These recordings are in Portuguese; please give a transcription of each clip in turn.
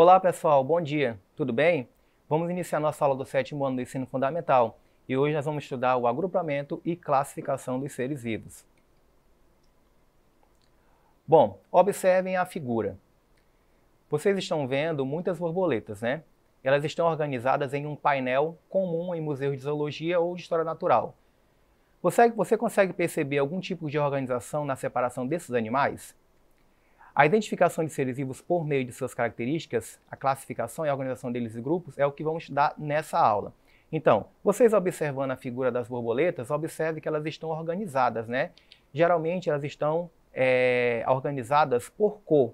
Olá pessoal, bom dia, tudo bem? Vamos iniciar nossa aula do 7º ano do ensino fundamental e hoje nós vamos estudar o agrupamento e classificação dos seres vivos. Bom, observem a figura. Vocês estão vendo muitas borboletas, né? Elas estão organizadas em um painel comum em museus de zoologia ou de história natural. Você consegue perceber algum tipo de organização na separação desses animais? A identificação de seres vivos por meio de suas características, a classificação e a organização deles em grupos é o que vamos estudar nessa aula. Então, vocês observando a figura das borboletas, observe que elas estão organizadas, né? Geralmente elas estão organizadas por cor.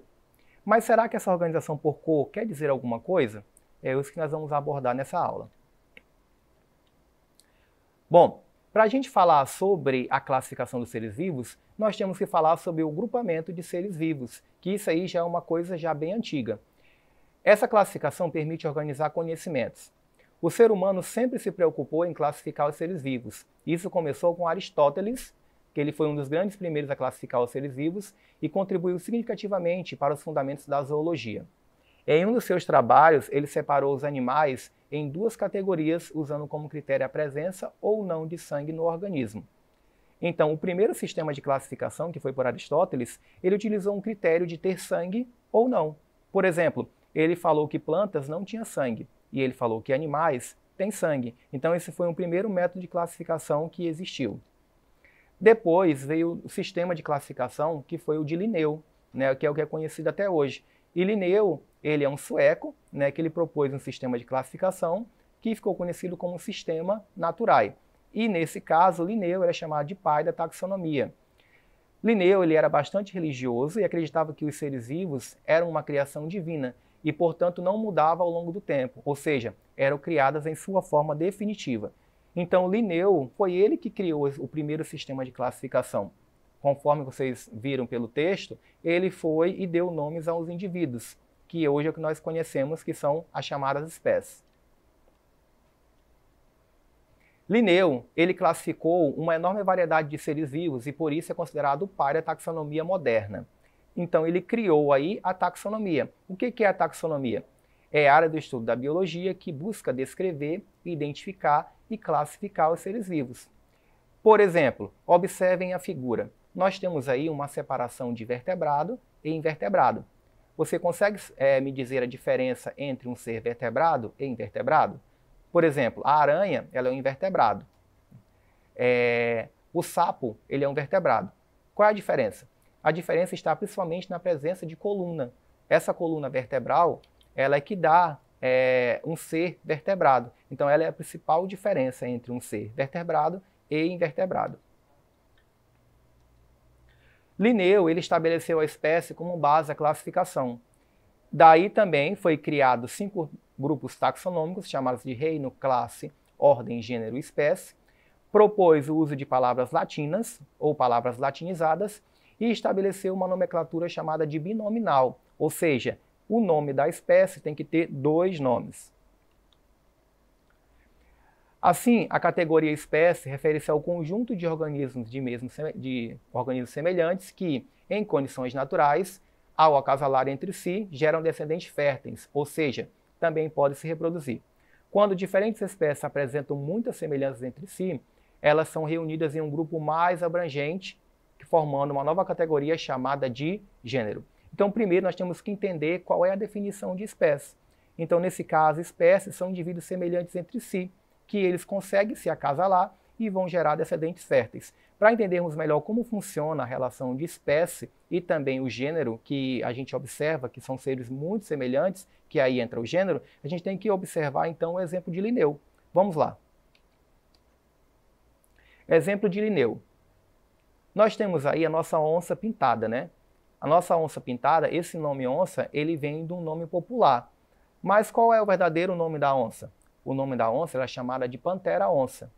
Mas será que essa organização por cor quer dizer alguma coisa? É isso que nós vamos abordar nessa aula. Bom, para a gente falar sobre a classificação dos seres vivos, nós temos que falar sobre o grupamento de seres vivos, que isso aí já é uma coisa já bem antiga. Essa classificação permite organizar conhecimentos. O ser humano sempre se preocupou em classificar os seres vivos. Isso começou com Aristóteles, que ele foi um dos grandes primeiros a classificar os seres vivos e contribuiu significativamente para os fundamentos da zoologia. Em um dos seus trabalhos, ele separou os animais em duas categorias, usando como critério a presença ou não de sangue no organismo. Então, o primeiro sistema de classificação, que foi por Aristóteles, ele utilizou um critério de ter sangue ou não. Por exemplo, ele falou que plantas não tinham sangue, e ele falou que animais têm sangue. Então, esse foi um primeiro método de classificação que existiu. Depois veio o sistema de classificação, que foi o de Linneu, né, que é o que é conhecido até hoje. E Linneu, ele é um sueco, né, que ele propôs um sistema de classificação que ficou conhecido como sistema Naturae. E nesse caso, Linneu era chamado de pai da taxonomia. Linneu ele era bastante religioso e acreditava que os seres vivos eram uma criação divina e, portanto, não mudava ao longo do tempo, ou seja, eram criadas em sua forma definitiva. Então, Linneu foi ele que criou o primeiro sistema de classificação. Conforme vocês viram pelo texto, ele foi e deu nomes aos indivíduos, que hoje é o que nós conhecemos, que são as chamadas espécies. Linneu, ele classificou uma enorme variedade de seres vivos e por isso é considerado o pai da taxonomia moderna. Então ele criou aí a taxonomia. O que é a taxonomia? É a área do estudo da biologia que busca descrever, identificar e classificar os seres vivos. Por exemplo, observem a figura. Nós temos aí uma separação de vertebrado e invertebrado. Você consegue me dizer a diferença entre um ser vertebrado e invertebrado? Por exemplo, a aranha ela é um invertebrado. O sapo ele é um vertebrado. Qual é a diferença? A diferença está principalmente na presença de coluna. Essa coluna vertebral ela é que dá um ser vertebrado. Então ela é a principal diferença entre um ser vertebrado e invertebrado. Linneu ele estabeleceu a espécie como base da classificação. Daí também foi criado 5 grupos taxonômicos, chamados de reino, classe, ordem, gênero e espécie. Propôs o uso de palavras latinas ou palavras latinizadas e estabeleceu uma nomenclatura chamada de binominal, ou seja, o nome da espécie tem que ter 2 nomes. Assim, a categoria espécie refere-se ao conjunto de organismos de organismos semelhantes que, em condições naturais, ao acasalar entre si, geram descendentes férteis, ou seja, também podem se reproduzir. Quando diferentes espécies apresentam muitas semelhanças entre si, elas são reunidas em um grupo mais abrangente, formando uma nova categoria chamada de gênero. Então, primeiro nós temos que entender qual é a definição de espécie. Então, nesse caso, espécies são indivíduos semelhantes entre si, que eles conseguem se acasalar e vão gerar descendentes férteis. Para entendermos melhor como funciona a relação de espécie e também o gênero, que a gente observa que são seres muito semelhantes, que aí entra o gênero, a gente tem que observar então o exemplo de Linneu. Vamos lá. Exemplo de Linneu. Nós temos aí a nossa onça pintada, né? A nossa onça pintada, esse nome onça, ele vem de um nome popular. Mas qual é o verdadeiro nome da onça? O nome da onça é chamada de pantera-onça.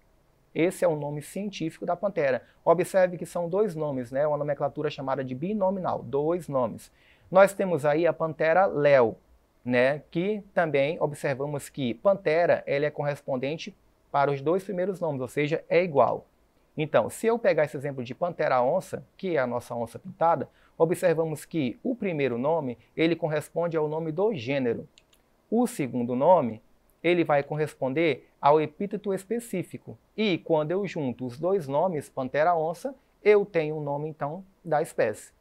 Esse é o nome científico da pantera. Observe que são 2 nomes, né? Uma nomenclatura chamada de binominal, 2 nomes. Nós temos aí a pantera léo, né? Que também observamos que pantera ela é correspondente para os 2 primeiros nomes, ou seja, é igual. Então, se eu pegar esse exemplo de pantera-onça, que é a nossa onça pintada, observamos que o primeiro nome, ele corresponde ao nome do gênero. O segundo nome, ele vai corresponder ao epíteto específico. E quando eu junto os dois nomes, pantera-onça, eu tenho o nome, então, da espécie.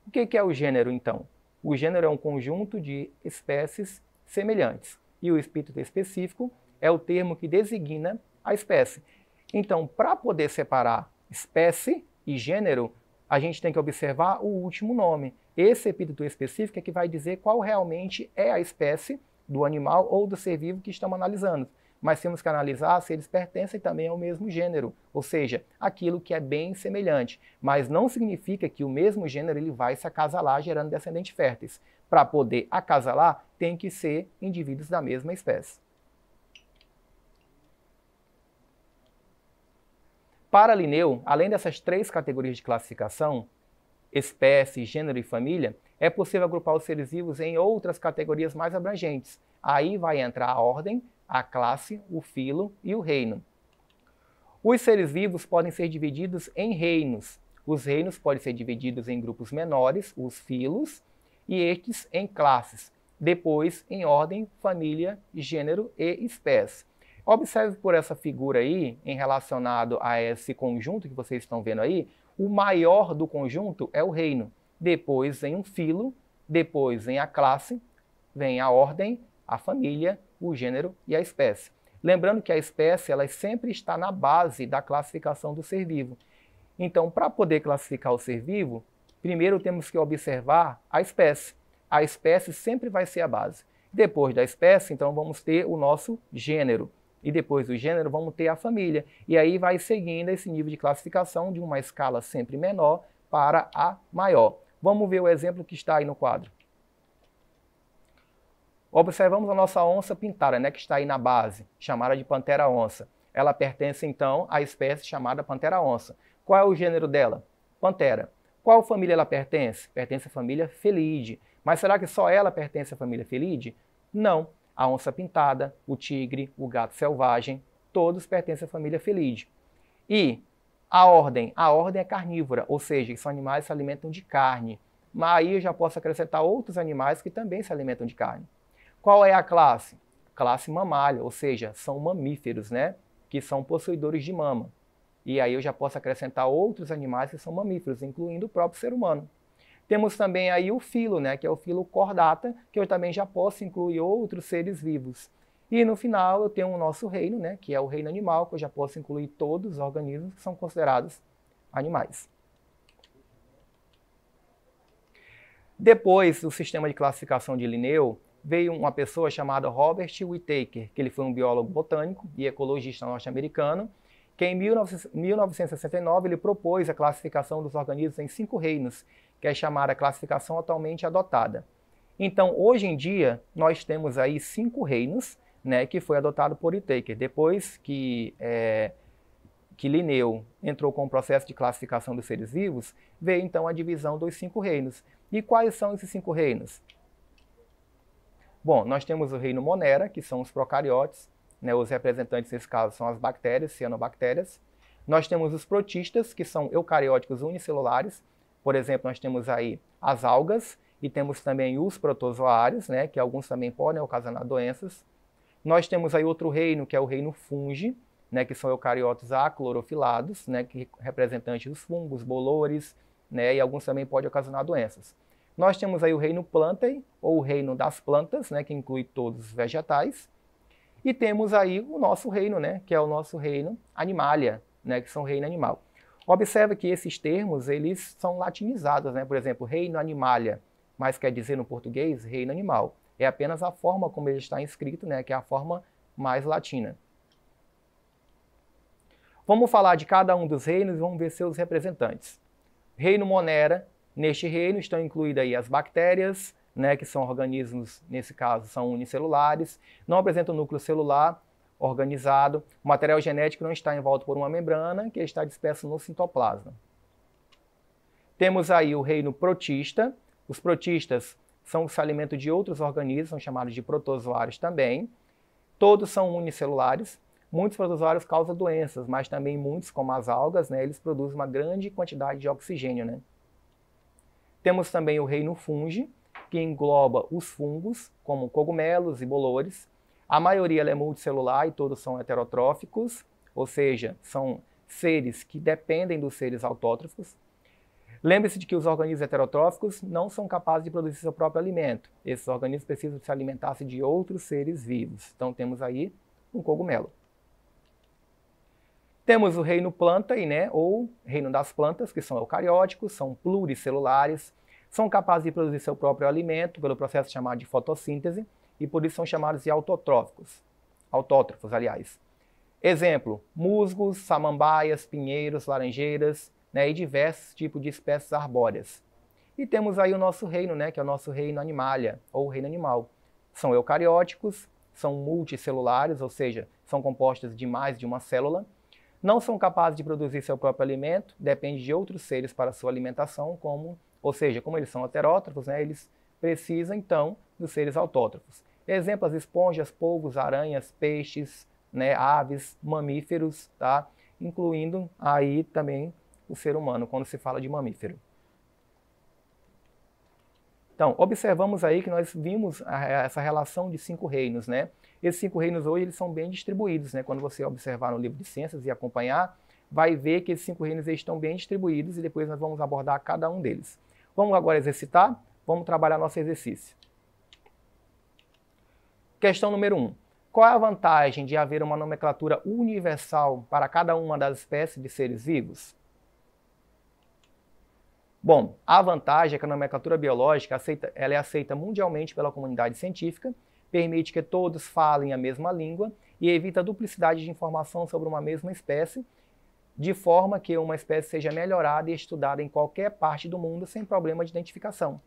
O que é o gênero, então? O gênero é um conjunto de espécies semelhantes. E o epíteto específico é o termo que designa a espécie. Então, para poder separar espécie e gênero, a gente tem que observar o último nome. Esse epíteto específico é que vai dizer qual realmente é a espécie do animal ou do ser vivo que estamos analisando. Mas temos que analisar se eles pertencem também ao mesmo gênero, ou seja, aquilo que é bem semelhante. Mas não significa que o mesmo gênero ele vai se acasalar gerando descendentes férteis. Para poder acasalar, tem que ser indivíduos da mesma espécie. Para Linneu, além dessas três categorias de classificação, espécie, gênero e família, é possível agrupar os seres vivos em outras categorias mais abrangentes. Aí vai entrar a ordem, a classe, o filo e o reino. Os seres vivos podem ser divididos em reinos. Os reinos podem ser divididos em grupos menores, os filos, e estes em classes. Depois, em ordem, família, gênero e espécie. Observe por essa figura aí, em relacionado a esse conjunto que vocês estão vendo aí, o maior do conjunto é o reino. Depois vem um filo, depois vem a classe, vem a ordem, a família, o gênero e a espécie. Lembrando que a espécie ela sempre está na base da classificação do ser vivo. Então, para poder classificar o ser vivo, primeiro temos que observar a espécie. A espécie sempre vai ser a base. Depois da espécie, então, vamos ter o nosso gênero. E depois do gênero, vamos ter a família. E aí vai seguindo esse nível de classificação de uma escala sempre menor para a maior. Vamos ver o exemplo que está aí no quadro. Observamos a nossa onça pintada, né, que está aí na base, chamada de pantera-onça. Ela pertence, então, à espécie chamada pantera-onça. Qual é o gênero dela? Pantera. Qual família ela pertence? Pertence à família Felidae. Mas será que só ela pertence à família Felidae? Não. A onça pintada, o tigre, o gato selvagem, todos pertencem à família Felidae. E a ordem é carnívora, ou seja, são animais que se alimentam de carne. Mas aí eu já posso acrescentar outros animais que também se alimentam de carne. Qual é a classe? Classe mamália, ou seja, são mamíferos, né? Que são possuidores de mama. E aí eu já posso acrescentar outros animais que são mamíferos, incluindo o próprio ser humano. Temos também aí o filo, né, que é o filo Chordata, que eu também já posso incluir outros seres vivos. E no final eu tenho o nosso reino, né, que é o reino animal, que eu já posso incluir todos os organismos que são considerados animais. Depois do sistema de classificação de Linneu, veio uma pessoa chamada Robert Whittaker, que ele foi um biólogo botânico e ecologista norte-americano, que em 1969 ele propôs a classificação dos organismos em 5 reinos, que é chamada classificação atualmente adotada. Então, hoje em dia, nós temos aí 5 reinos, né, que foi adotado por Whittaker. Depois que Linneu entrou com o processo de classificação dos seres vivos, veio então a divisão dos 5 reinos. E quais são esses 5 reinos? Bom, nós temos o reino Monera, que são os procariotes, né, os representantes nesse caso são as bactérias, cianobactérias. Nós temos os protistas, que são eucarióticos unicelulares. Por exemplo, nós temos aí as algas e temos também os protozoários, né, que alguns também podem ocasionar doenças. Nós temos aí outro reino, que é o reino fungi, né, que são eucariotos aclorofilados, né, que representantes dos fungos, bolores, né, e alguns também podem ocasionar doenças. Nós temos aí o reino Plantae, ou o reino das plantas, né, que inclui todos os vegetais. E temos aí o nosso reino, né, que é o nosso reino Animalia, né, que são o reino animal. Observe que esses termos, eles são latinizados, né? Por exemplo, reino Animalia, mas quer dizer no português reino animal. É apenas a forma como ele está inscrito, né, que é a forma mais latina. Vamos falar de cada um dos reinos e vamos ver seus representantes. Reino Monera, neste reino estão incluídas aí as bactérias, né, que são organismos, nesse caso, são unicelulares, não apresentam núcleo celular organizado, o material genético não está envolto por uma membrana, que está disperso no citoplasma. Temos aí o reino protista. Os protistas são os se alimentam de outros organismos, são chamados de protozoários também. Todos são unicelulares. Muitos protozoários causam doenças, mas também muitos, como as algas, né, eles produzem uma grande quantidade de oxigênio, né? Temos também o reino fungi, que engloba os fungos, como cogumelos e bolores. A maioria é multicelular e todos são heterotróficos, ou seja, são seres que dependem dos seres autótrofos. Lembre-se de que os organismos heterotróficos não são capazes de produzir seu próprio alimento. Esses organismos precisam se alimentar-se de outros seres vivos. Então temos aí um cogumelo. Temos o reino plantae, né, ou reino das plantas, que são eucarióticos, são pluricelulares, são capazes de produzir seu próprio alimento pelo processo chamado de fotossíntese e por isso são chamados de autótrofos, aliás. Exemplo, musgos, samambaias, pinheiros, laranjeiras, né, e diversos tipos de espécies arbóreas. E temos aí o nosso reino, né, que é o nosso reino animalia, ou reino animal. São eucarióticos, são multicelulares, ou seja, são compostos de mais de uma célula, não são capazes de produzir seu próprio alimento, dependem de outros seres para sua alimentação, como eles são heterótrofos, né, eles precisam então dos seres autótrofos. Exemplo, as esponjas, polvos, aranhas, peixes, né, aves, mamíferos, tá? Incluindo aí também o ser humano, quando se fala de mamífero. Então, observamos aí que nós vimos essa relação de 5 reinos, né? Esses 5 reinos hoje eles são bem distribuídos, né? Quando você observar no livro de ciências e acompanhar, vai ver que esses 5 reinos estão bem distribuídos e depois nós vamos abordar cada um deles. Vamos agora exercitar? Vamos trabalhar nosso exercício. Questão número 1. Qual é a vantagem de haver uma nomenclatura universal para cada uma das espécies de seres vivos? Bom, a vantagem é que a nomenclatura biológica ela é aceita mundialmente pela comunidade científica, permite que todos falem a mesma língua e evita a duplicidade de informação sobre uma mesma espécie, de forma que uma espécie seja melhorada e estudada em qualquer parte do mundo sem problema de identificação.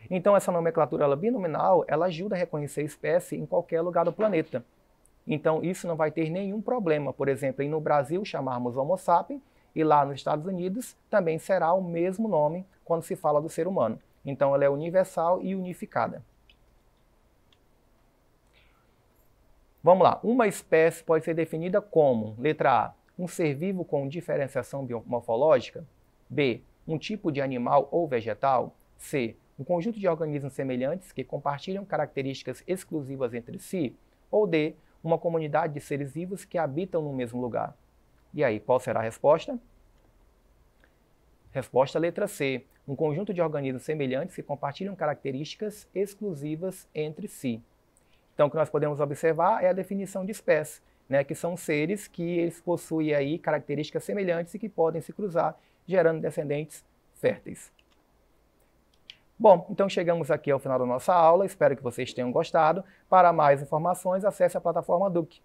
Então essa nomenclatura binominal ela ajuda a reconhecer a espécie em qualquer lugar do planeta. Então isso não vai ter nenhum problema, por exemplo, em no Brasil chamarmos Homo sapiens, e lá nos Estados Unidos também será o mesmo nome quando se fala do ser humano. Então ela é universal e unificada. Vamos lá. Uma espécie pode ser definida como, letra A, um ser vivo com diferenciação biomorfológica. B, um tipo de animal ou vegetal. C, um conjunto de organismos semelhantes que compartilham características exclusivas entre si. Ou D, uma comunidade de seres vivos que habitam no mesmo lugar. E aí, qual será a resposta? Resposta letra C. Um conjunto de organismos semelhantes que compartilham características exclusivas entre si. Então, o que nós podemos observar é a definição de espécie, né, que são seres que eles possuem aí características semelhantes e que podem se cruzar, gerando descendentes férteis. Bom, então chegamos aqui ao final da nossa aula. Espero que vocês tenham gostado. Para mais informações, acesse a plataforma Duque.